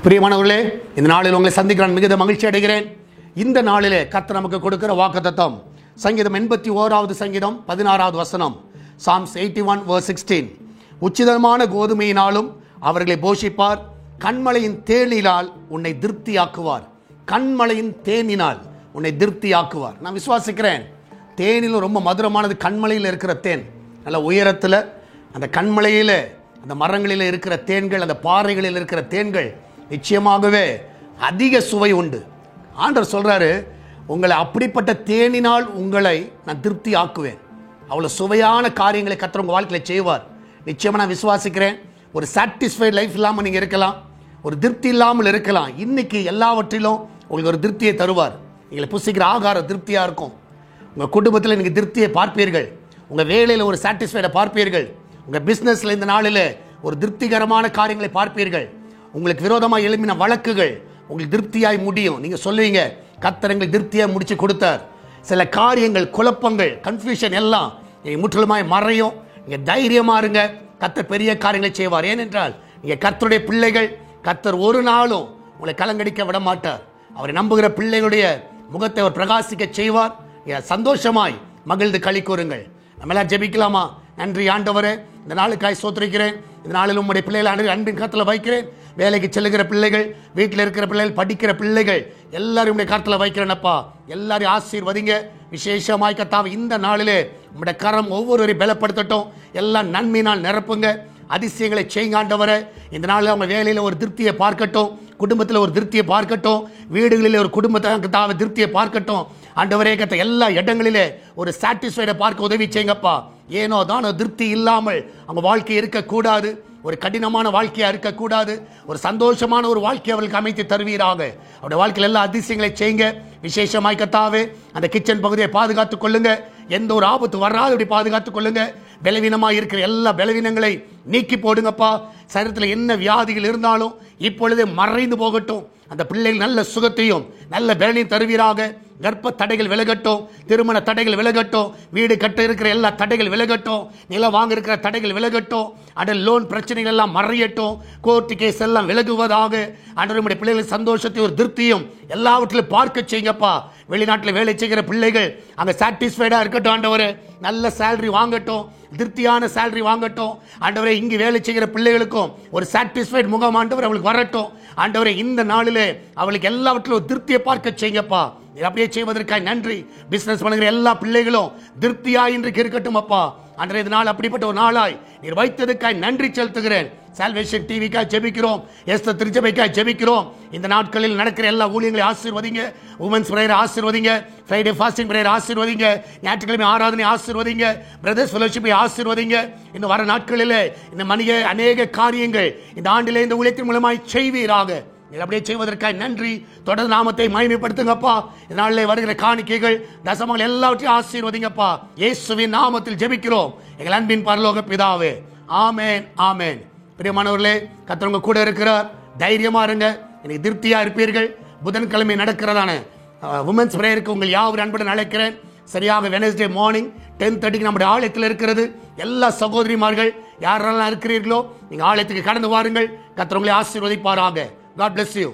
பிரியமானவர்களே, இந்த நாளில் உங்களை சந்திக்க நான் மிகுந்த மகிழ்ச்சி அடைகிறேன். இந்த நாளிலே கர்த்தர் நமக்கு கொடுக்கிற வாக்குத்தத்தம் சங்கீதம் 81வது சங்கீதம் 16வது வசனம். Psalms 81 verse 16. உச்சிதமான கோதுமையினாலும் அவர்களை போஷிப்பார், கண்மலையின் தேனினால் உன்னை திருப்தியாக்குவார். கண்மலையின் தேனினால் உன்னை திருப்தியாக்குவார். நான் விசுவாசிக்கிறேன், தேனிலும் ரொம்ப மதுரமானது கண்மலையில் இருக்கிற தேன். நல்ல உயரத்தில் அந்த கண்மலையில் அந்த மரங்களில் இருக்கிற தேன்கள், அந்த பாறைகளில் இருக்கிற தேன்கள் நிச்சயமாகவே அதிக சுவை உண்டு. ஆண்டவர் சொல்றாரு, உங்களை அப்படிப்பட்ட தேனினால் உங்களை நான் திருப்தி ஆக்குவேன். அவ்வளோ சுவையான காரியங்களை கர்த்தர் உங்கள் வாழ்க்கையில் செய்வார். நிச்சயமாக நான் விசுவாசிக்கிறேன். ஒரு சாட்டிஸ்ஃபைட் லைஃப் இல்லாமல் நீங்கள் இருக்கலாம், ஒரு திருப்தி இல்லாமல் இருக்கலாம். இன்னைக்கு எல்லாவற்றிலும் உங்களுக்கு ஒரு திருப்தியை தருவார். நீங்களை புசிக்கிற ஆகாரம் திருப்தியாக இருக்கும். உங்கள் குடும்பத்தில் நீங்கள் திருப்தியை பார்ப்பீர்கள். உங்கள் வேலையில் ஒரு சாட்டிஸ்ஃபைடை பார்ப்பீர்கள். உங்கள் பிஸ்னஸில் இந்த நாளில் ஒரு திருப்திகரமான காரியங்களை பார்ப்பீர்கள். உங்களுக்கு விரோதமாக எழுப்பின வழக்குகள் உங்களுக்கு திருப்தியாய் முடியும். நீங்கள் சொல்லுவீங்க, கர்த்தர் எங்களுக்கு திருப்தியாக முடிச்சு கொடுத்தார். சில காரியங்கள், குழப்பங்கள், கன்ஃபியூஷன் எல்லாம் நீங்கள் முற்றிலுமாய் மறையும். நீங்கள் தைரியமாக இருங்க, கர்த்தர் பெரிய காரியங்களை செய்வார். ஏனென்றால் நீங்கள் கர்த்தருடைய பிள்ளைகள். கர்த்தர் ஒரு நாளும் உங்களை கலங்கடிக்க விட மாட்டார். அவரை நம்புகிற பிள்ளைகளுடைய முகத்தை அவர் பிரகாசிக்க செய்வார். சந்தோஷமாய் மகிழ்ந்து களி கூறுங்கள். நம்ம எல்லாம் ஜெபிக்கலாமா? நன்றி ஆண்டவரே, இந்த நாளுக்காய் ஸ்தோத்திரிக்கிறேன். இந்த நாளில் உங்களுடைய பிள்ளைகளை அன்பின் கரத்தில் வைக்கிறேன். வேலைக்கு செல்லுகிற பிள்ளைகள், வீட்டில் இருக்கிற பிள்ளைகள், படிக்கிற பிள்ளைகள் எல்லாரும் உடைய கரத்தில் வைக்கிறேனப்பா. எல்லாரையும் ஆசீர்வதிங்க. விசேஷமாய் கர்த்தாவே, இந்த நாளிலே உங்களுடைய கரம் ஒவ்வொருவரையும் பலப்படுத்தட்டும். எல்லாம் நன்மையினால் நிரப்புங்க. அதிசயங்களை செய்யுங்க ஆண்டவரே. இந்த நாளில் அவங்க வேலையில் ஒரு திருப்தியை பார்க்கட்டும், குடும்பத்தில் ஒரு திருப்தியை பார்க்கட்டும், வீடுகளில் ஒரு குடும்பத்தை திருப்தியை பார்க்கட்டும். ஆண்டவரே கர்த்தர், எல்லா இடங்களிலே ஒரு சாட்டிஸ்ஃபைடை பார்க்க உதவி செய்யுங்கப்பா. ஏனோ தான் திருப்தி இல்லாமல் அவங்க வாழ்க்கை இருக்கக்கூடாது. ஒரு கடினமான வாழ்க்கையாக இருக்கக்கூடாது. ஒரு சந்தோஷமான ஒரு வாழ்க்கையை அவர்களுக்கு அமைத்து தருவீராக. அவருடைய வாழ்க்கையில் எல்லா அதிசயங்களை செய்யுங்க. விசேஷமாய் கர்த்தாவே, அந்த கிச்சன் பகுதியை பாதுகாத்துக் கொள்ளுங்க. எந்த ஒரு ஆபத்து வராது அப்படி பாதுகாத்துக் கொள்ளுங்க. பலவீனமாக இருக்கிற எல்லா பலவீனங்களை நீக்கி போடுங்கப்பா. சரீரத்தில் என்ன வியாதிகள் இருந்தாலும் இப்பொழுதே மறைந்து போகட்டும். அந்த பிள்ளைகள் நல்ல சுகத்தையும் நல்ல பலனையும் தருவீராக. கர்ப்ப தடைகள் விலகட்டும், திருமண தடைகள் விலகட்டும், வீடு கட்ட இருக்கிற எல்லா தடைகள் விலகட்டும், நிலம் வாங்க இருக்கிற தடைகள் விலகட்டும், அடல் லோன் பிரச்சனைகள் எல்லாம் மறையட்டும், கோர்ட்டு கேஸ் எல்லாம் விலகுவதாக. ஆண்டவருடைய பிள்ளைகள் சந்தோஷத்தை ஒரு திருப்தியும் எல்லாவற்றிலும் பார்க்க செய்யுங்கப்பா. வெளிநாட்டில் வேலை செய்கிற பிள்ளைகள் அங்கே சாட்டிஸ்ஃபைடாக இருக்கட்டும் ஆண்டவரே. நல்ல சேலரி வாங்கட்டும், திருப்தியான சேலரி வாங்கட்டும் ஆண்டவரே. இங்கு வேலை செய்கிற பிள்ளைகளுக்கும் ஒரு சாட்டிஸ்ஃபைட் முகம் ஆண்டவர் அவளுக்கு வரட்டும் ஆண்டவரே. இந்த நாளிலே அவளுக்கு எல்லாவற்றிலும் ஒரு திருப்தியை பார்க்க செய்யுங்கப்பா. அப்படியே செய்வதற்காக நன்றி. பிசினஸ் பண்ணுகிற எல்லா பிள்ளைகளும் திருப்தியாய் இன்றைக்கு இருக்கட்டும் அப்பா. அன்றைய நாள் அப்படிப்பட்ட ஒரு நாளாய் நீர் வைத்ததுக்காய் நன்றி செலுத்துகிறேன். சால்வேஷன் டிவிக்காய் ஜெபிக்கிறோம், எஸ்தர் திருச்சபைக்காய் ஜெபிக்கிறோம். இந்த நாட்களில் நடக்கிற எல்லா ஊழியங்களை ஆசீர்வதிங்க. உமன்ஸ் பிரேயர் ஆசீர்வதிங்க, ஃப்ரைடே ஃபாஸ்டிங் பிரேயர் ஆசீர்வதிங்க, ஞாயிற்றுக்கிழமை ஆராதனை ஆசீர்வதிங்க, பிரதர்ஸ் ஃபெலோஷிப்பை ஆசீர்வதிங்க. இன்னும் வர நாட்களிலே இந்த அநேக காரியங்கள் இந்த ஆண்டிலே இந்த ஊழியத்தின் மூலமாய் செய்வீராக. அப்படியே செய்வதற்காக நன்றி. தொடர்ந்து நாமத்தை மகிமைப்படுத்துங்கப்பா. இதனாலே வருகிற காணிக்கைகள், தசமங்கள் எல்லாவற்றையும் ஆசீர்வதிங்கப்பா. இயேசுவின் நாமத்தில் ஜெபிக்கிறோம் எங்கள் அன்பின் பரலோக பிதாவே. ஆமேன், ஆமேன். பிரியமானவர்களே, கர்த்தர் உங்க கூட இருக்கிறார். தைரியமா இருங்க. இன்னைக்கு திருப்தியா இருப்பீர்கள். புதன்கிழமை நடக்கிறதான உமன்ஸ் பிரேயருக்கு உங்கள் யாவரும் அன்புடன் அழைக்கிறேன். சரியாக வெனஸ்டே மார்னிங் 10:30 நம்முடைய ஆலயத்தில் இருக்கிறது. எல்லா சகோதரிமார்கள் யாரெல்லாம் இருக்கிறீர்களோ நீங்கள் ஆலயத்துக்கு கடந்து வாருங்கள். கர்த்தர் உங்களை ஆசீர்வதிப்பாராக. God bless you.